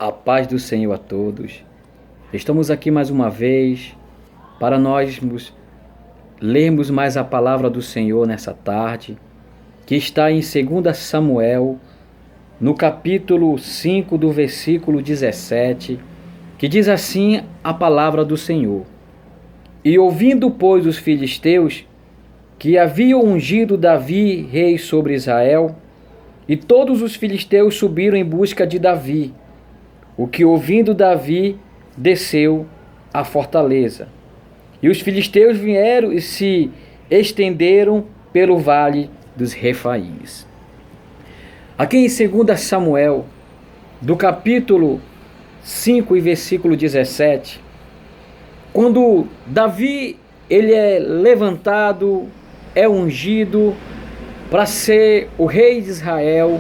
A paz do Senhor a todos. Estamos aqui mais uma vez para nós lermos mais a palavra do Senhor nessa tarde, que está em 2 Samuel, no capítulo 5 do versículo 17, que diz assim a palavra do Senhor. E ouvindo, pois, os filisteus, que haviam ungido Davi rei sobre Israel, e todos os filisteus subiram em busca de Davi, o que ouvindo Davi, desceu à fortaleza. E os filisteus vieram e se estenderam pelo vale dos Refaíns. Aqui em 2 Samuel, do capítulo 5 e versículo 17, quando Davi ele é levantado, é ungido para ser o rei de Israel,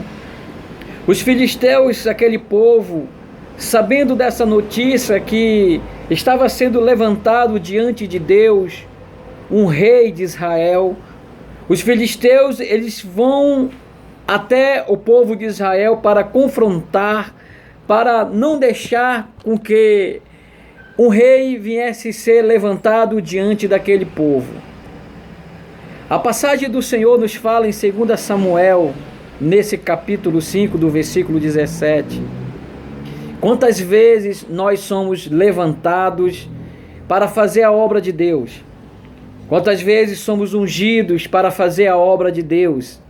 os filisteus, aquele povo, sabendo dessa notícia que estava sendo levantado diante de Deus um rei de Israel, os filisteus eles vão até o povo de Israel para confrontar, para não deixar com que um rei viesse ser levantado diante daquele povo. A passagem do Senhor nos fala em 2 Samuel, nesse capítulo 5 do versículo 17, quantas vezes nós somos levantados para fazer a obra de Deus? Quantas vezes somos ungidos para fazer a obra de Deus?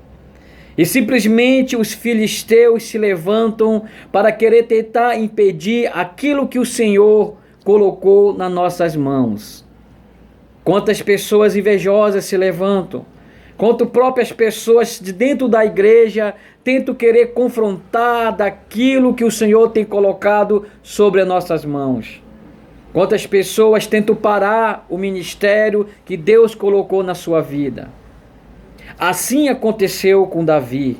E simplesmente os filisteus se levantam para querer tentar impedir aquilo que o Senhor colocou nas nossas mãos. Quantas pessoas invejosas se levantam, quanto próprias pessoas de dentro da igreja tentam querer confrontar daquilo que o Senhor tem colocado sobre as nossas mãos. Quantas pessoas tentam parar o ministério que Deus colocou na sua vida. Assim aconteceu com Davi.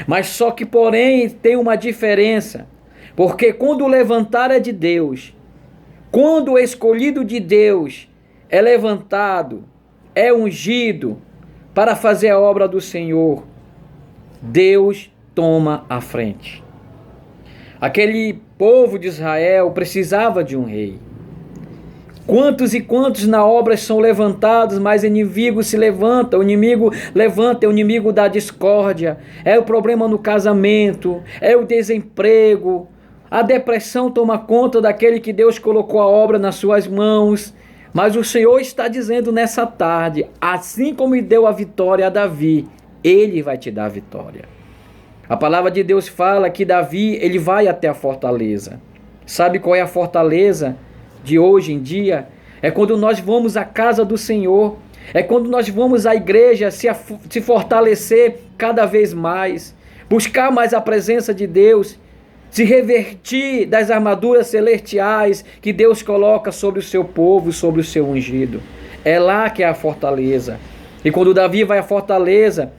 Mas só que porém tem uma diferença, porque quando o levantar é de Deus, quando o escolhido de Deus é levantado, é ungido para fazer a obra do Senhor, Deus toma a frente. Aquele povo de Israel precisava de um rei. Quantos e quantos na obra são levantados, mas o inimigo se levanta, o inimigo levanta, é o inimigo da discórdia, é o problema no casamento, é o desemprego, a depressão toma conta daquele que Deus colocou a obra nas suas mãos. Mas o Senhor está dizendo nessa tarde, assim como deu a vitória a Davi, Ele vai te dar a vitória. A palavra de Deus fala que Davi, ele vai até a fortaleza. Sabe qual é a fortaleza de hoje em dia? É quando nós vamos à casa do Senhor, é quando nós vamos à igreja se fortalecer cada vez mais, buscar mais a presença de Deus, se revertir das armaduras celestiais que Deus coloca sobre o seu povo, sobre o seu ungido. É lá que é a fortaleza. E quando Davi vai à fortaleza,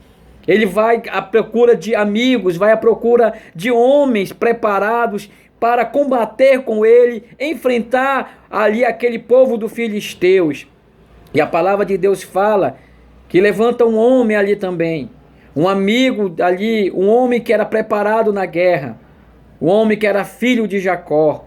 ele vai à procura de amigos, vai à procura de homens preparados para combater com ele, enfrentar ali aquele povo dos filisteus. E a palavra de Deus fala que levanta um homem ali também, um amigo ali, um homem que era preparado na guerra, o homem que era filho de Jacó.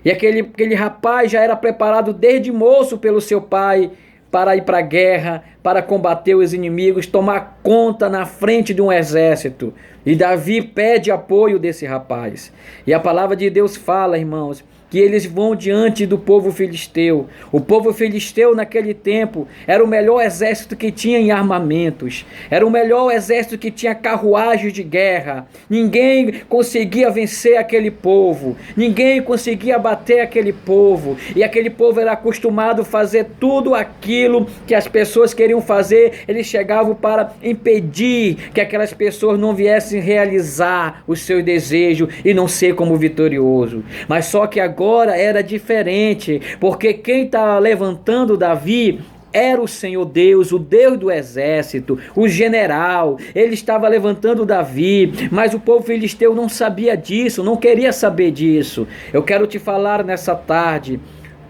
E aquele rapaz já era preparado desde moço pelo seu pai para ir para a guerra, para combater os inimigos, tomar conta na frente de um exército. E Davi pede apoio desse rapaz. E a palavra de Deus fala, irmãos, que eles vão diante do povo filisteu. O povo filisteu naquele tempo era o melhor exército que tinha em armamentos, era o melhor exército que tinha carruagens de guerra. Ninguém conseguia vencer aquele povo, ninguém conseguia bater aquele povo, e aquele povo era acostumado a fazer tudo aquilo que as pessoas queriam fazer. Eles chegavam para impedir que aquelas pessoas não viessem realizar o seu desejo e não ser como vitorioso. Mas só que agora era diferente, porque quem estava levantando Davi era o Senhor Deus, o Deus do exército, o general. Ele estava levantando Davi, mas o povo filisteu não sabia disso, não queria saber disso. Eu quero te falar nessa tarde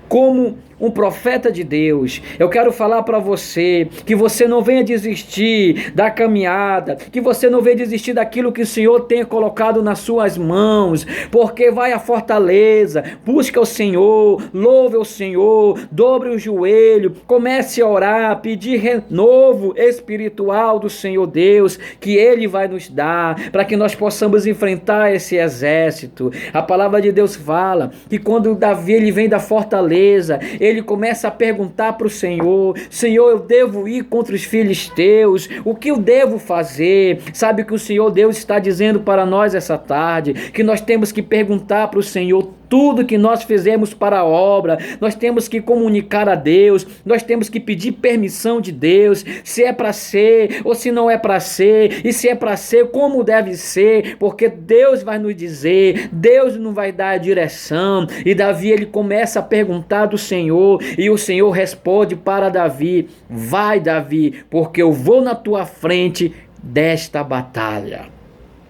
como um profeta de Deus, eu quero falar para você que você não venha desistir da caminhada, que você não venha desistir daquilo que o Senhor tem colocado nas suas mãos, porque vai à fortaleza, busca o Senhor, louve o Senhor, dobre o joelho, comece a orar, pedir renovo espiritual do Senhor Deus, que Ele vai nos dar, para que nós possamos enfrentar esse exército. A palavra de Deus fala que quando Davi ele vem da fortaleza, ele começa a perguntar para o Senhor: Senhor, eu devo ir contra os filisteus? O que eu devo fazer? Sabe que o Senhor Deus está dizendo para nós essa tarde, que nós temos que perguntar para o Senhor tudo que nós fizemos para a obra, nós temos que comunicar a Deus, nós temos que pedir permissão de Deus, se é para ser ou se não é para ser, e se é para ser, como deve ser, porque Deus vai nos dizer, Deus não vai dar a direção. E Davi ele começa a perguntar do Senhor, e o Senhor responde para Davi: vai, Davi, porque eu vou na tua frente desta batalha.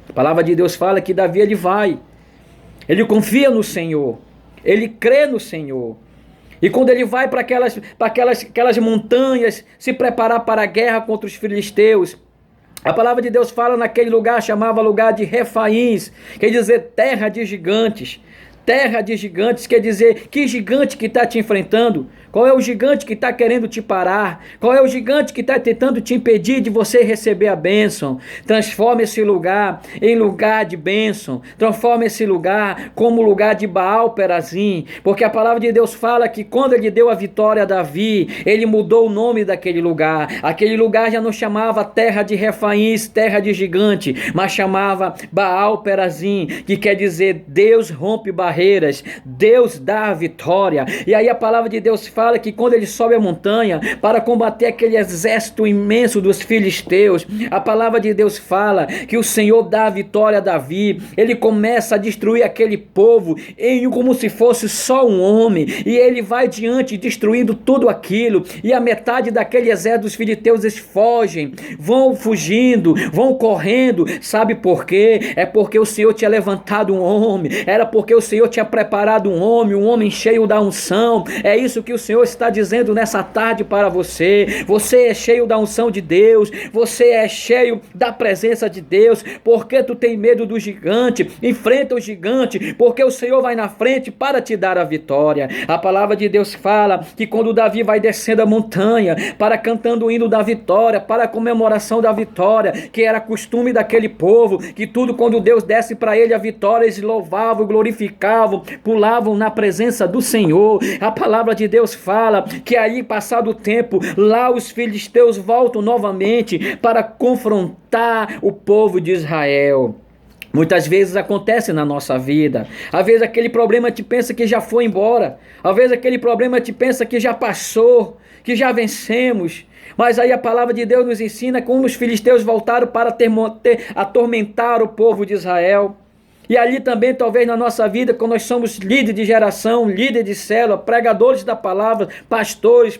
A palavra de Deus fala que Davi ele vai, ele confia no Senhor, ele crê no Senhor. E quando ele vai para aquelas montanhas se preparar para a guerra contra os filisteus, a palavra de Deus fala naquele lugar, chamava lugar de Refaíns, quer dizer terra de gigantes. Terra de gigantes quer dizer, que gigante que está te enfrentando? Qual é o gigante que está querendo te parar? Qual é o gigante que está tentando te impedir de você receber a bênção? Transforma esse lugar em lugar de bênção. Transforma esse lugar como lugar de Baal Perazim. Porque a palavra de Deus fala que quando ele deu a vitória a Davi, ele mudou o nome daquele lugar. Aquele lugar já não chamava terra de Refaíns, terra de gigante, mas chamava Baal Perazim, que quer dizer Deus rompe barreiras, Deus dá a vitória. E aí a palavra de Deus fala que quando ele sobe a montanha para combater aquele exército imenso dos filisteus, a palavra de Deus fala que o Senhor dá a vitória a Davi. Ele começa a destruir aquele povo como se fosse só um homem, e ele vai diante destruindo tudo aquilo, e a metade daquele exército dos filisteus eles fogem, vão fugindo, vão correndo. Sabe por quê? É porque o Senhor tinha levantado um homem, era porque o Senhor tinha preparado um homem cheio da unção. É isso que o Senhor está dizendo nessa tarde para você. Você é cheio da unção de Deus, você é cheio da presença de Deus. Porque tu tem medo do gigante? Enfrenta o gigante, porque o Senhor vai na frente para te dar a vitória. A palavra de Deus fala que quando Davi vai descendo a montanha para cantando o hino da vitória, para a comemoração da vitória, que era costume daquele povo, que tudo quando Deus desce para ele a vitória, eles louvavam, glorificavam, pulavam na presença do Senhor. A palavra de Deus fala que aí, passado o tempo, lá os filisteus voltam novamente para confrontar o povo de Israel. Muitas vezes acontece na nossa vida. Às vezes aquele problema te pensa que já foi embora. Às vezes aquele problema te pensa que já passou, que já vencemos. Mas aí a palavra de Deus nos ensina como os filisteus voltaram para atormentar o povo de Israel. E ali também, talvez na nossa vida, quando nós somos líderes de geração, líderes de célula, pregadores da palavra, pastores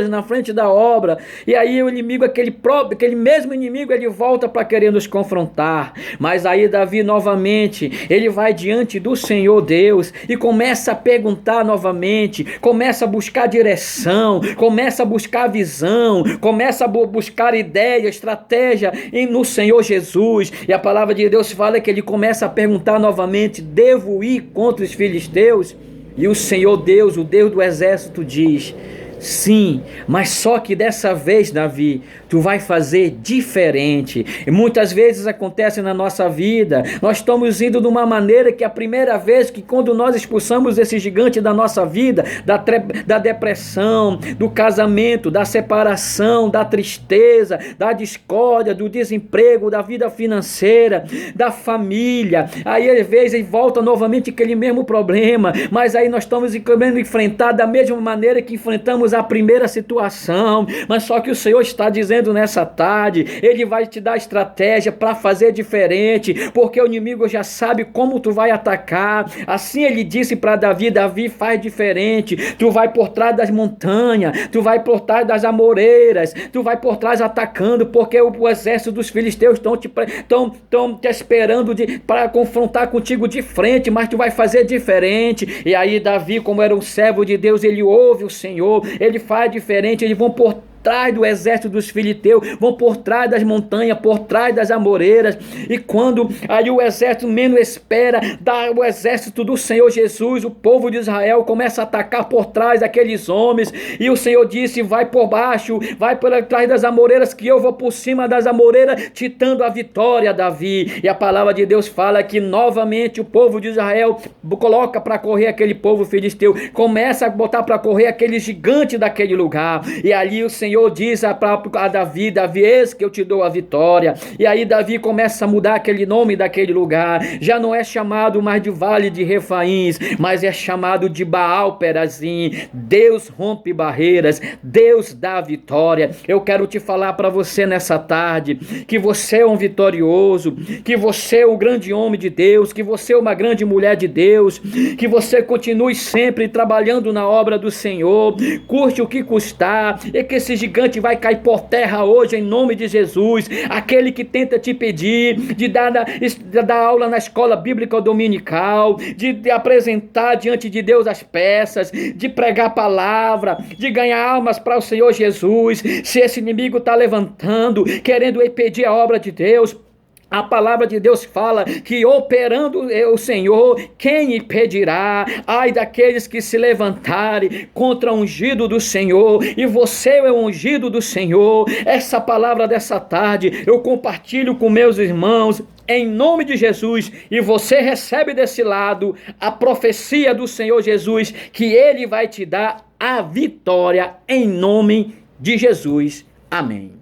na frente da obra, e aí o inimigo, aquele mesmo inimigo, ele volta para querer nos confrontar. Mas aí Davi novamente, ele vai diante do Senhor Deus e começa a perguntar novamente, começa a buscar direção, começa a buscar visão, começa a buscar ideia, estratégia no Senhor Jesus. E a palavra de Deus fala que ele começa a perguntar novamente: devo ir contra os filisteus? E o Senhor Deus, o Deus do exército, diz: sim, mas só que dessa vez, Davi, tu vai fazer diferente. E muitas vezes acontece na nossa vida, nós estamos indo de uma maneira que a primeira vez que quando nós expulsamos esse gigante da nossa vida, da depressão, do casamento, da separação, da tristeza, da discórdia, do desemprego, da vida financeira, da família, aí às vezes volta novamente aquele mesmo problema, mas aí nós estamos querendo enfrentar da mesma maneira que enfrentamos vivemos a primeira situação, mas só que o Senhor está dizendo nessa tarde, Ele vai te dar estratégia para fazer diferente, porque o inimigo já sabe como tu vai atacar. Assim Ele disse para Davi: Davi, faz diferente, tu vai por trás das montanhas, tu vai por trás das amoreiras, tu vai por trás atacando, porque o exército dos filisteus estão te esperando para confrontar contigo de frente, mas tu vai fazer diferente. E aí Davi, como era um servo de Deus, ele ouve o Senhor, ele faz diferente. Eles vão por trás do exército dos filisteus, vão por trás das montanhas, por trás das amoreiras, e quando aí o exército menos espera, o exército do Senhor Jesus, o povo de Israel começa a atacar por trás daqueles homens, e o Senhor disse: vai por baixo, vai por trás das amoreiras, que eu vou por cima das amoreiras, te dando a vitória, Davi. E a palavra de Deus fala que novamente o povo de Israel coloca para correr aquele povo filisteu, começa a botar para correr aquele gigante daquele lugar, e ali o Senhor diz a Davi: Davi, eis que eu te dou a vitória. E aí Davi começa a mudar aquele nome daquele lugar, já não é chamado mais de Vale de Refaíns, mas é chamado de Baal Perazim. Deus rompe barreiras, Deus dá a vitória. Eu quero te falar para você nessa tarde, que você é um vitorioso, que você é um grande homem de Deus, que você é uma grande mulher de Deus, que você continue sempre trabalhando na obra do Senhor, custe o que custar, e que esse gigante vai cair por terra hoje, em nome de Jesus. Aquele que tenta te pedir de dar aula na escola bíblica dominical, de apresentar diante de Deus as peças, de pregar a palavra, de ganhar almas para o Senhor Jesus, se esse inimigo está levantando, querendo impedir a obra de Deus, a palavra de Deus fala que operando o Senhor, quem impedirá? Ai daqueles que se levantarem contra o ungido do Senhor, e você é o ungido do Senhor. Essa palavra dessa tarde eu compartilho com meus irmãos, em nome de Jesus, e você recebe desse lado a profecia do Senhor Jesus, que Ele vai te dar a vitória em nome de Jesus. Amém.